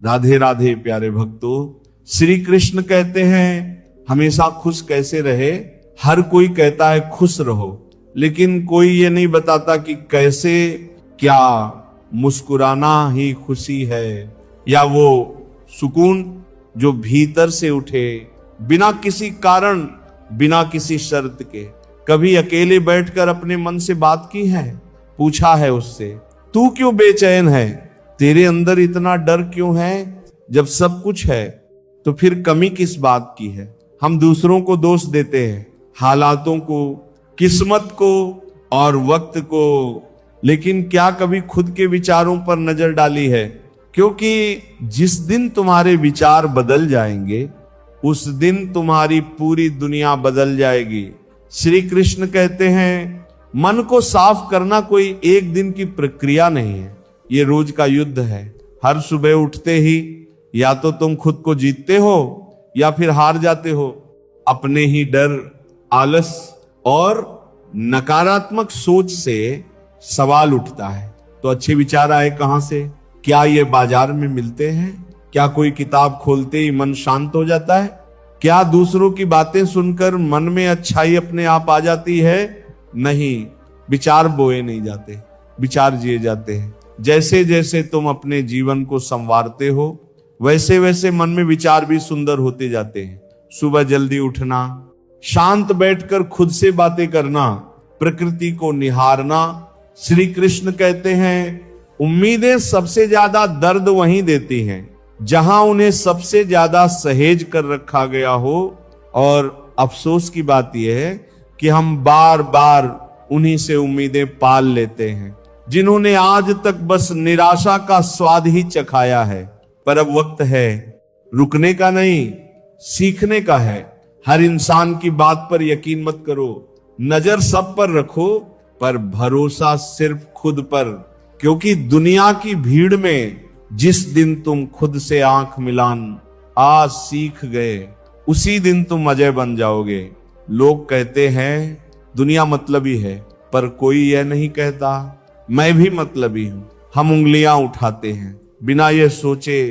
राधे राधे प्यारे भक्तों, श्री कृष्ण कहते हैं हमेशा खुश कैसे रहे। हर कोई कहता है खुश रहो, लेकिन कोई ये नहीं बताता कि कैसे, क्या मुस्कुराना ही खुशी है, या वो सुकून जो भीतर से उठे बिना किसी कारण, बिना किसी शर्त के। कभी अकेले बैठकर अपने मन से बात की है, पूछा है उससे, तू क्यों बेचैन है, तेरे अंदर इतना डर क्यों है? जब सब कुछ है तो फिर कमी किस बात की है? हम दूसरों को दोष देते हैं, हालातों को, किस्मत को और वक्त को, लेकिन क्या कभी खुद के विचारों पर नजर डाली है? क्योंकि जिस दिन तुम्हारे विचार बदल जाएंगे उस दिन तुम्हारी पूरी दुनिया बदल जाएगी। श्री कृष्ण कहते हैं मन को साफ करना कोई एक दिन की प्रक्रिया नहीं है, ये रोज का युद्ध है। हर सुबह उठते ही या तो तुम खुद को जीतते हो या फिर हार जाते हो। अपने ही डर, आलस और नकारात्मक सोच से सवाल उठता है तो अच्छे विचार आए कहां से? क्या ये बाजार में मिलते हैं? क्या कोई किताब खोलते ही मन शांत हो जाता है? क्या दूसरों की बातें सुनकर मन में अच्छाई अपने आप आ जाती है? नहीं, विचार बोए नहीं जाते, विचार जिए जाते हैं। जैसे जैसे तुम अपने जीवन को संवारते हो वैसे वैसे मन में विचार भी सुंदर होते जाते हैं। सुबह जल्दी उठना, शांत बैठकर खुद से बातें करना, प्रकृति को निहारना। श्री कृष्ण कहते हैं उम्मीदें सबसे ज्यादा दर्द वहीं देती हैं जहां उन्हें सबसे ज्यादा सहेज कर रखा गया हो। और अफसोस की बात यह है कि हम बार बार उन्हीं से उम्मीदें पाल लेते हैं जिन्होंने आज तक बस निराशा का स्वाद ही चखाया है। पर अब वक्त है रुकने का नहीं, सीखने का है। हर इंसान की बात पर यकीन मत करो, नजर सब पर रखो, पर भरोसा सिर्फ खुद पर। क्योंकि दुनिया की भीड़ में जिस दिन तुम खुद से आंख मिलान आज सीख गए, उसी दिन तुम अजय बन जाओगे। लोग कहते हैं दुनिया मतलबी है, पर कोई यह नहीं कहता मैं भी मतलबी हूं। हम उंगलियां उठाते हैं बिना यह सोचे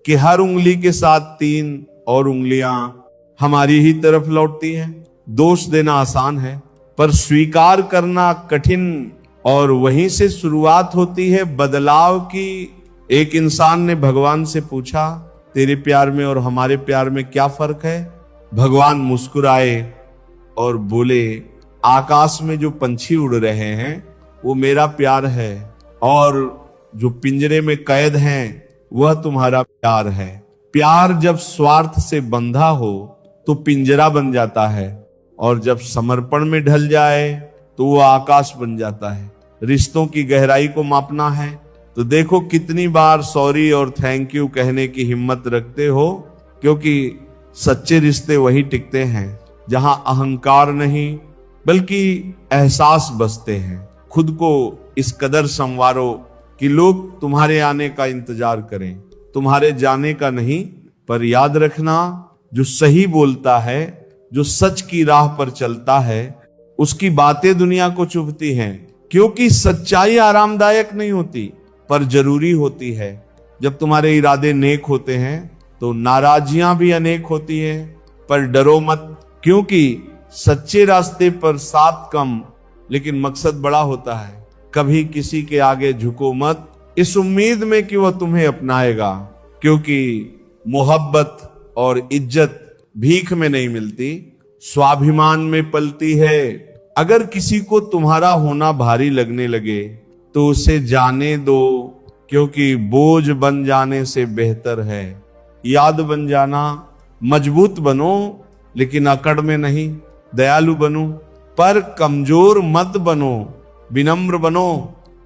कि हर उंगली के साथ 3 और उंगलियां हमारी ही तरफ लौटती हैं। दोष देना आसान है, पर स्वीकार करना कठिन, और वहीं से शुरुआत होती है बदलाव की। एक इंसान ने भगवान से पूछा तेरे प्यार में और हमारे प्यार में क्या फर्क है? भगवान मुस्कुराए और बोले आकाश में जो पंछी उड़ रहे हैं वो मेरा प्यार है, और जो पिंजरे में कैद हैं वह तुम्हारा प्यार है। प्यार जब स्वार्थ से बंधा हो तो पिंजरा बन जाता है, और जब समर्पण में ढल जाए तो वो आकाश बन जाता है। रिश्तों की गहराई को मापना है तो देखो कितनी बार सॉरी और थैंक यू कहने की हिम्मत रखते हो। क्योंकि सच्चे रिश्ते वही टिकते हैं जहां अहंकार नहीं बल्कि एहसास बसते हैं। खुद को इस कदर संवारो कि लोग तुम्हारे आने का इंतजार करें, तुम्हारे जाने का नहीं। पर याद रखना, जो सही बोलता है, जो सच की राह पर चलता है, उसकी बातें दुनिया को चुभती हैं। क्योंकि सच्चाई आरामदायक नहीं होती पर जरूरी होती है। जब तुम्हारे इरादे नेक होते हैं तो नाराजियां भी अनेक होती है, पर डरो मत, क्योंकि सच्चे रास्ते पर 7 कम लेकिन मकसद बड़ा होता है। कभी किसी के आगे झुको मत इस उम्मीद में कि वह तुम्हें अपनाएगा, क्योंकि मोहब्बत और इज्जत भीख में नहीं मिलती, स्वाभिमान में पलती है। अगर किसी को तुम्हारा होना भारी लगने लगे तो उसे जाने दो, क्योंकि बोझ बन जाने से बेहतर है याद बन जाना। मजबूत बनो लेकिन अकड़ में नहीं, दयालु बनो पर कमजोर मत बनो, विनम्र बनो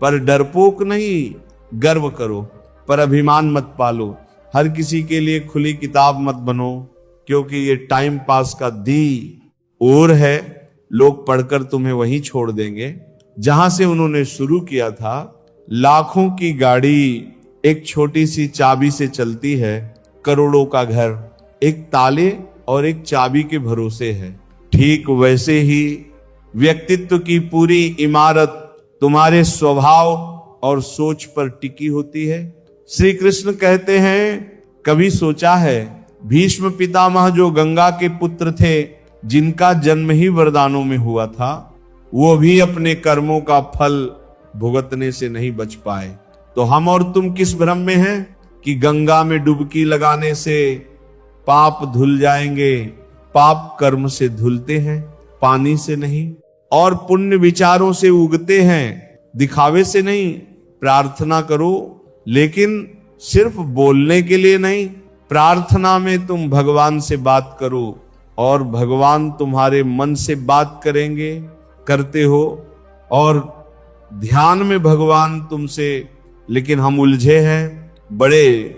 पर डरपोक नहीं, गर्व करो पर अभिमान मत पालो। हर किसी के लिए खुली किताब मत बनो, क्योंकि ये टाइम पास का दी और है। लोग पढ़कर तुम्हें वहीं छोड़ देंगे जहां से उन्होंने शुरू किया था। लाखों की गाड़ी एक छोटी सी चाबी से चलती है, करोड़ों का घर एक ताले और एक चाबी के भरोसे है। ठीक वैसे ही व्यक्तित्व की पूरी इमारत तुम्हारे स्वभाव और सोच पर टिकी होती है। श्री कृष्ण कहते हैं, कभी सोचा है भीष्म पितामह जो गंगा के पुत्र थे, जिनका जन्म ही वरदानों में हुआ था, वो भी अपने कर्मों का फल भुगतने से नहीं बच पाए। तो हम और तुम किस भ्रम में हैं कि गंगा में डुबकी लगाने से पाप धुल जाएंगे। पाप कर्म से धुलते हैं, पानी से नहीं, और पुण्य विचारों से उगते हैं, दिखावे से नहीं। प्रार्थना करो, लेकिन सिर्फ बोलने के लिए नहीं। प्रार्थना में तुम भगवान से बात करो और भगवान तुम्हारे मन से बात करेंगे, करते हो, और ध्यान में भगवान तुमसे। लेकिन हम उलझे हैं बड़े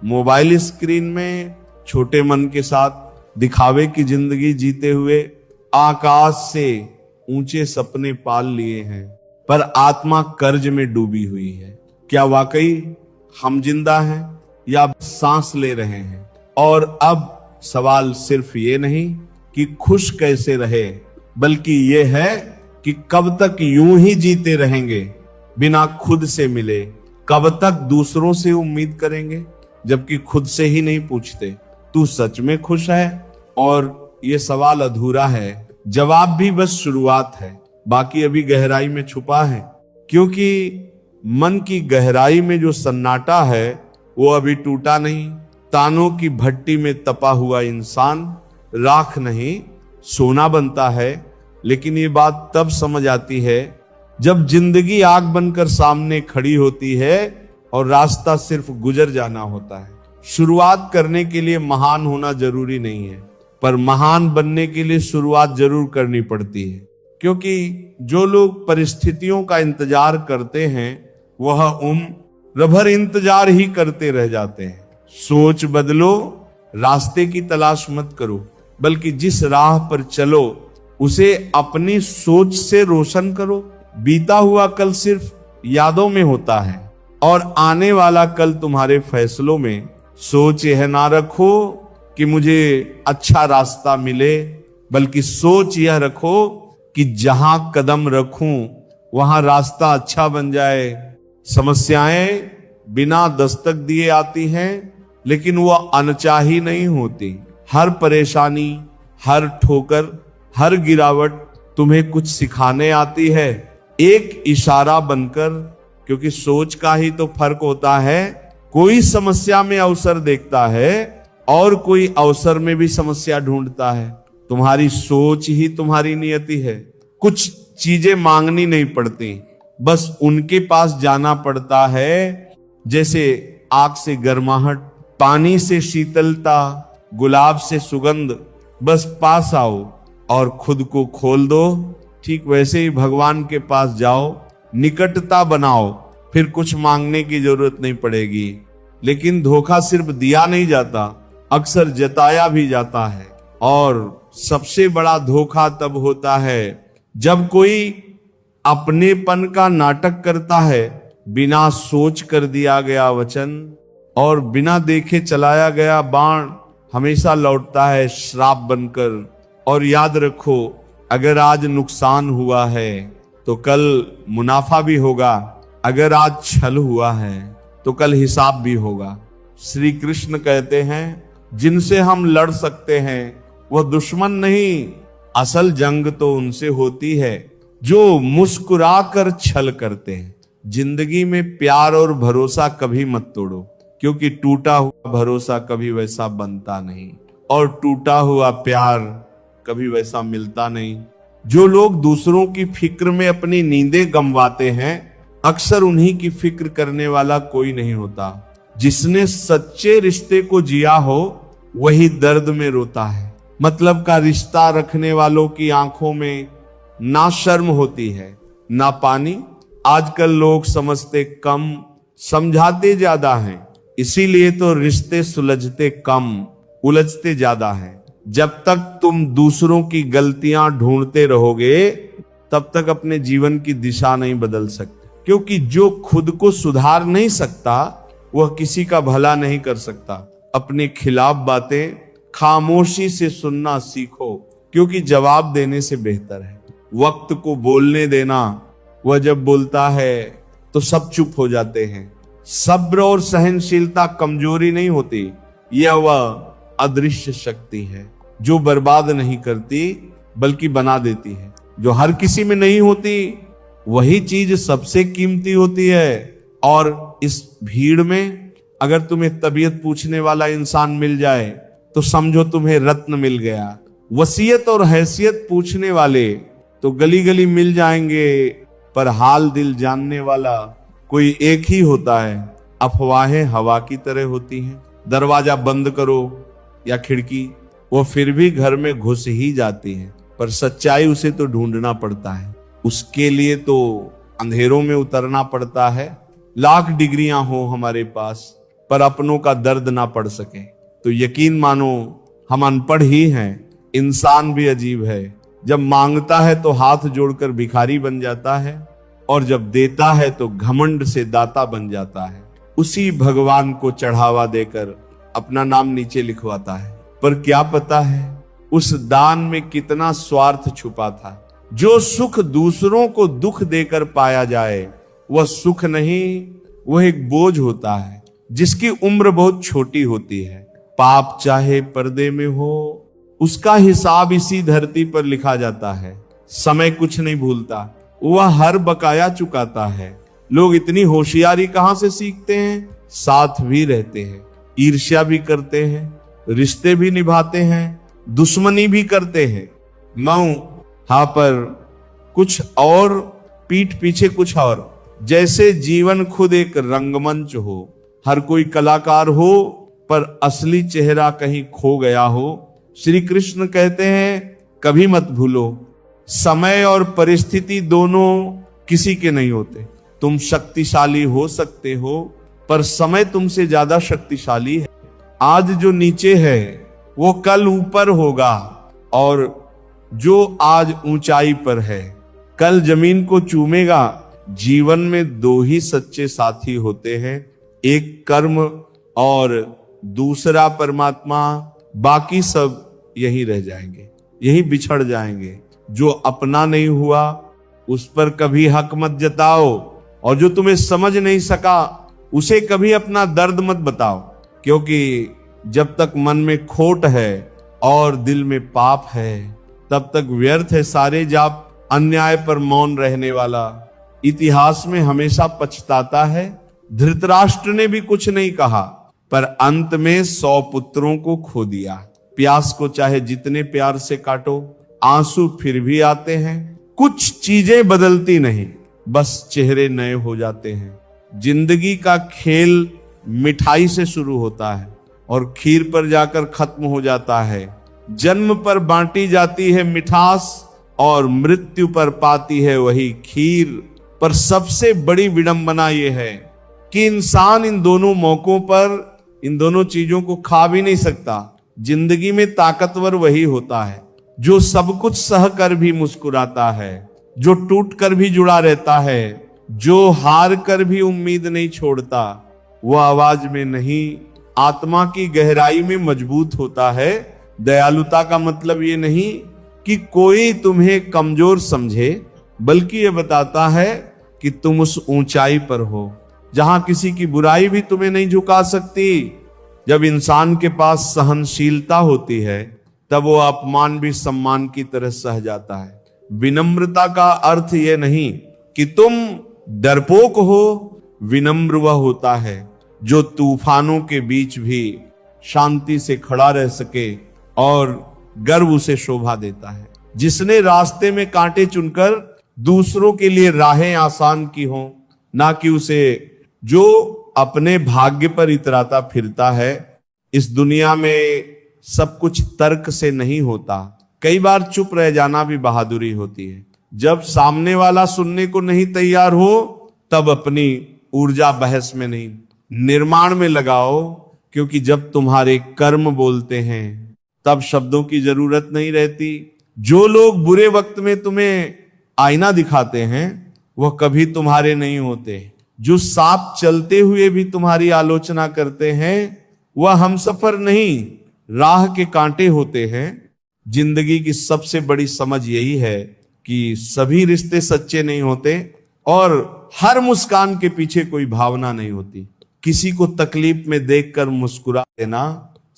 मोबाइल स्क्रीन में, छोटे मन के साथ दिखावे की जिंदगी जीते हुए आकाश से ऊंचे सपने पाल लिए हैं, पर आत्मा कर्ज में डूबी हुई है। क्या वाकई हम जिंदा हैं या सांस ले रहे हैं? और अब सवाल सिर्फ ये नहीं कि खुश कैसे रहे, बल्कि ये है कि कब तक यूं ही जीते रहेंगे बिना खुद से मिले। कब तक दूसरों से उम्मीद करेंगे जबकि खुद से ही नहीं पूछते, तू सच में खुश है? और ये सवाल अधूरा है, जवाब भी बस शुरुआत है, बाकी अभी गहराई में छुपा है। क्योंकि मन की गहराई में जो सन्नाटा है वो अभी टूटा नहीं। तानों की भट्टी में तपा हुआ इंसान राख नहीं, सोना बनता है। लेकिन ये बात तब समझ आती है जब जिंदगी आग बनकर सामने खड़ी होती है और रास्ता सिर्फ गुजर जाना होता है। शुरुआत करने के लिए महान होना जरूरी नहीं है, पर महान बनने के लिए शुरुआत जरूर करनी पड़ती है। क्योंकि जो लोग परिस्थितियों का इंतजार करते हैं वह उम्र भर इंतजार ही करते रह जाते हैं। सोच बदलो, रास्ते की तलाश मत करो, बल्कि जिस राह पर चलो उसे अपनी सोच से रोशन करो। बीता हुआ कल सिर्फ यादों में होता है और आने वाला कल तुम्हारे फैसलों में। सोच यह ना रखो कि मुझे अच्छा रास्ता मिले, बल्कि सोच यह रखो कि जहां कदम रखूं वहां रास्ता अच्छा बन जाए। समस्याएं बिना दस्तक दिए आती हैं, लेकिन वह अनचाही नहीं होती। हर परेशानी, हर ठोकर, हर गिरावट तुम्हें कुछ सिखाने आती है, एक इशारा बनकर। क्योंकि सोच का ही तो फर्क होता है। कोई समस्या में अवसर देखता है और कोई अवसर में भी समस्या ढूंढता है। तुम्हारी सोच ही तुम्हारी नियति है। कुछ चीजें मांगनी नहीं पड़ती, बस उनके पास जाना पड़ता है। जैसे आग से गर्माहट, पानी से शीतलता, गुलाब से सुगंध, बस पास आओ और खुद को खोल दो। ठीक वैसे ही भगवान के पास जाओ, निकटता बनाओ, फिर कुछ मांगने की जरूरत नहीं पड़ेगी। लेकिन धोखा सिर्फ दिया नहीं जाता, अक्सर जताया भी जाता है। और सबसे बड़ा धोखा तब होता है जब कोई अपनेपन का नाटक करता है। बिना सोच कर दिया गया वचन और बिना देखे चलाया गया बाण हमेशा लौटता है श्राप बनकर। और याद रखो, अगर आज नुकसान हुआ है तो कल मुनाफा भी होगा। अगर आज छल हुआ है तो कल हिसाब भी होगा। श्री कृष्ण कहते हैं, जिनसे हम लड़ सकते हैं वह दुश्मन नहीं, असल जंग तो उनसे होती है जो मुस्कुराकर छल करते हैं। जिंदगी में प्यार और भरोसा कभी मत तोड़ो, क्योंकि टूटा हुआ भरोसा कभी वैसा बनता नहीं और टूटा हुआ प्यार कभी वैसा मिलता नहीं। जो लोग दूसरों की फिक्र में अपनी नींदें गंवाते हैं, अक्सर उन्हीं की फिक्र करने वाला कोई नहीं होता। जिसने सच्चे रिश्ते को जिया हो वही दर्द में रोता है। मतलब का रिश्ता रखने वालों की आंखों में ना शर्म होती है ना पानी। आजकल लोग समझते कम, समझाते ज्यादा हैं। इसीलिए तो रिश्ते सुलझते कम, उलझते ज्यादा हैं। जब तक तुम दूसरों की गलतियां ढूंढते रहोगे तब तक अपने जीवन की दिशा नहीं बदल सकते। क्योंकि जो खुद को सुधार नहीं सकता वह किसी का भला नहीं कर सकता। अपने खिलाफ बातें खामोशी से सुनना सीखो, क्योंकि जवाब देने से बेहतर है। वक्त को बोलने देना, वह जब बोलता है तो सब चुप हो जाते हैं। सब्र और सहनशीलता कमजोरी नहीं होती, यह वह अदृश्य शक्ति है जो बर्बाद नहीं करती बल्कि बना देती है। जो हर किसी में नहीं होती वही चीज सबसे कीमती होती है। और इस भीड़ में अगर तुम्हें तबीयत पूछने वाला इंसान मिल जाए तो समझो तुम्हें रत्न मिल गया। वसीयत और हैसियत पूछने वाले तो गली गली मिल जाएंगे, पर हाल दिल जानने वाला कोई एक ही होता है। अफवाहें हवा की तरह होती हैं, दरवाजा बंद करो या खिड़की, वो फिर भी घर में घुस ही जाती है, पर सच्चाई उसे तो ढूंढना पड़ता है। उसके लिए तो अंधेरों में उतरना पड़ता है। लाख डिग्रियां हो हमारे पास, पर अपनों का दर्द ना पड़ सके तो यकीन मानो हम अनपढ़ ही हैं। इंसान भी अजीब है, जब मांगता है तो हाथ जोड़कर भिखारी बन जाता है, और जब देता है तो घमंड से दाता बन जाता है। उसी भगवान को चढ़ावा देकर अपना नाम नीचे लिखवाता है, पर क्या पता है उस दान में कितना स्वार्थ छुपा था। जो सुख दूसरों को दुख देकर पाया जाए वह सुख नहीं, वह एक बोझ होता है जिसकी उम्र बहुत छोटी होती है। पाप चाहे पर्दे में हो, उसका हिसाब इसी धरती पर लिखा जाता है। समय कुछ नहीं भूलता, वह हर बकाया चुकाता है। लोग इतनी होशियारी कहां से सीखते हैं? साथ भी रहते हैं, ईर्ष्या भी करते हैं, रिश्ते भी निभाते हैं, दुश्मनी भी करते हैं। मऊ हाँ पर कुछ और, पीठ पीछे कुछ और। जैसे जीवन खुद एक रंगमंच हो, हर कोई कलाकार हो पर असली चेहरा कहीं खो गया हो। श्री कृष्ण कहते हैं कभी मत भूलो, समय और परिस्थिति दोनों किसी के नहीं होते। तुम शक्तिशाली हो सकते हो, पर समय तुमसे ज्यादा शक्तिशाली है। आज जो नीचे है वो कल ऊपर होगा, और जो आज ऊंचाई पर है कल जमीन को चूमेगा। जीवन में दो ही सच्चे साथी होते हैं, एक कर्म और दूसरा परमात्मा। बाकी सब यही रह जाएंगे, यही बिछड़ जाएंगे। जो अपना नहीं हुआ उस पर कभी हक मत जताओ, और जो तुम्हें समझ नहीं सका उसे कभी अपना दर्द मत बताओ, क्योंकि जब तक मन में खोट है और दिल में पाप है तब तक व्यर्थ है सारे जाप। अन्याय पर मौन रहने वाला इतिहास में हमेशा पछताता है। धृतराष्ट्र ने भी कुछ नहीं कहा, पर अंत में 100 पुत्रों को खो दिया। प्यास को चाहे जितने प्यार से काटो, आंसू फिर भी आते हैं। कुछ चीजें बदलती नहीं, बस चेहरे नए हो जाते हैं। जिंदगी का खेल मिठाई से शुरू होता है और खीर पर जाकर खत्म हो जाता है। जन्म पर बांटी जाती है मिठास और मृत्यु पर पाती है वही खीर। पर सबसे बड़ी विडंबना यह है कि इंसान इन दोनों मौकों पर इन दोनों चीजों को खा भी नहीं सकता। जिंदगी में ताकतवर वही होता है जो सब कुछ सह कर भी मुस्कुराता है, जो टूट कर भी जुड़ा रहता है, जो हार कर भी उम्मीद नहीं छोड़ता। वह आवाज में नहीं, आत्मा की गहराई में मजबूत होता है। दयालुता का मतलब ये नहीं कि कोई तुम्हें कमजोर समझे, बल्कि ये बताता है कि तुम उस ऊंचाई पर हो जहां किसी की बुराई भी तुम्हें नहीं झुका सकती। जब इंसान के पास सहनशीलता होती है तब वो अपमान भी सम्मान की तरह सह जाता है। विनम्रता का अर्थ ये नहीं कि तुम डरपोक हो, विनम्र वह होता है जो तूफानों के बीच भी शांति से खड़ा रह सके और गर्व उसे शोभा देता है। जिसने रास्ते में कांटे चुनकर दूसरों के लिए राहें आसान की हो, ना कि उसे जो अपने भाग्य पर इतराता फिरता है। इस दुनिया में सब कुछ तर्क से नहीं होता, कई बार चुप रह जाना भी बहादुरी होती है। जब सामने वाला सुनने को नहीं तैयार हो तब अपनी ऊर्जा बहस में नहीं, निर्माण में लगाओ, क्योंकि जब तुम्हारे कर्म बोलते हैं तब शब्दों की जरूरत नहीं रहती। जो लोग बुरे वक्त में तुम्हें आईना दिखाते हैं वह कभी तुम्हारे नहीं होते। जो साथ चलते हुए भी तुम्हारी आलोचना करते हैं वह हमसफर नहीं, राह के कांटे होते हैं। जिंदगी की सबसे बड़ी समझ यही है कि सभी रिश्ते सच्चे नहीं होते और हर मुस्कान के पीछे कोई भावना नहीं होती। किसी को तकलीफ में देखकर मुस्कुरा देना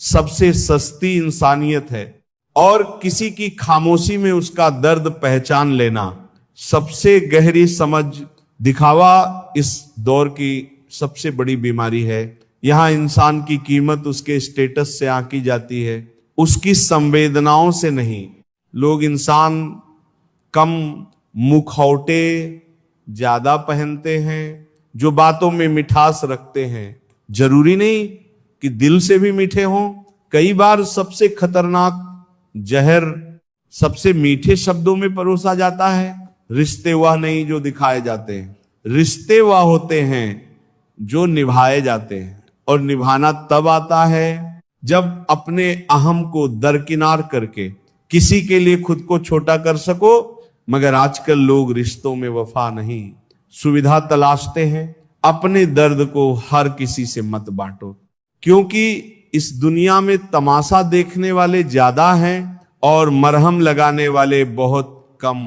सबसे सस्ती इंसानियत है, और किसी की खामोशी में उसका दर्द पहचान लेना सबसे गहरी समझ। दिखावा इस दौर की सबसे बड़ी बीमारी है। यहां इंसान की कीमत उसके स्टेटस से आंकी जाती है, उसकी संवेदनाओं से नहीं। लोग इंसान कम मुखौटे ज्यादा पहनते हैं, जो बातों में मिठास रखते हैं। जरूरी नहीं कि दिल से भी मीठे हों। कई बार सबसे खतरनाक जहर सबसे मीठे शब्दों में परोसा जाता है। रिश्ते वह नहीं जो दिखाए जाते हैं, रिश्ते वह होते हैं जो निभाए जाते हैं। और निभाना तब आता है जब अपने अहम को दरकिनार करके किसी के लिए खुद को छोटा कर सको। मगर आजकल लोग रिश्तों में वफा नहीं, सुविधा तलाशते हैं। अपने दर्द को हर किसी से मत बांटो, क्योंकि इस दुनिया में तमाशा देखने वाले ज्यादा हैं और मरहम लगाने वाले बहुत कम।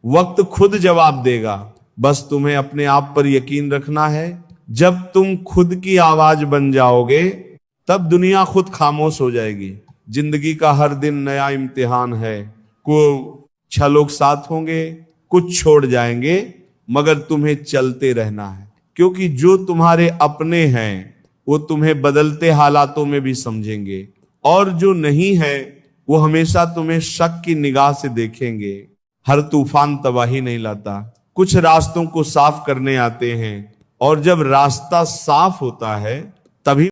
वक्त खुद जवाब देगा, बस तुम्हें अपने आप पर यकीन रखना है। जब तुम खुद की आवाज बन जाओगे तब दुनिया खुद खामोश हो जाएगी। जिंदगी का हर दिन नया इम्तिहान है। कुछ लोग साथ होंगे, कुछ छोड़ जाएंगे, मगर तुम्हें चलते रहना है, क्योंकि जो तुम्हारे अपने हैं वो तुम्हें बदलते हालातों में भी समझेंगे, और जो नहीं है वो हमेशा तुम्हें शक की निगाह से देखेंगे। हर तूफान तबाही नहीं लाता, कुछ रास्तों को साफ करने आते हैं, और जब रास्ता साफ होता है तभी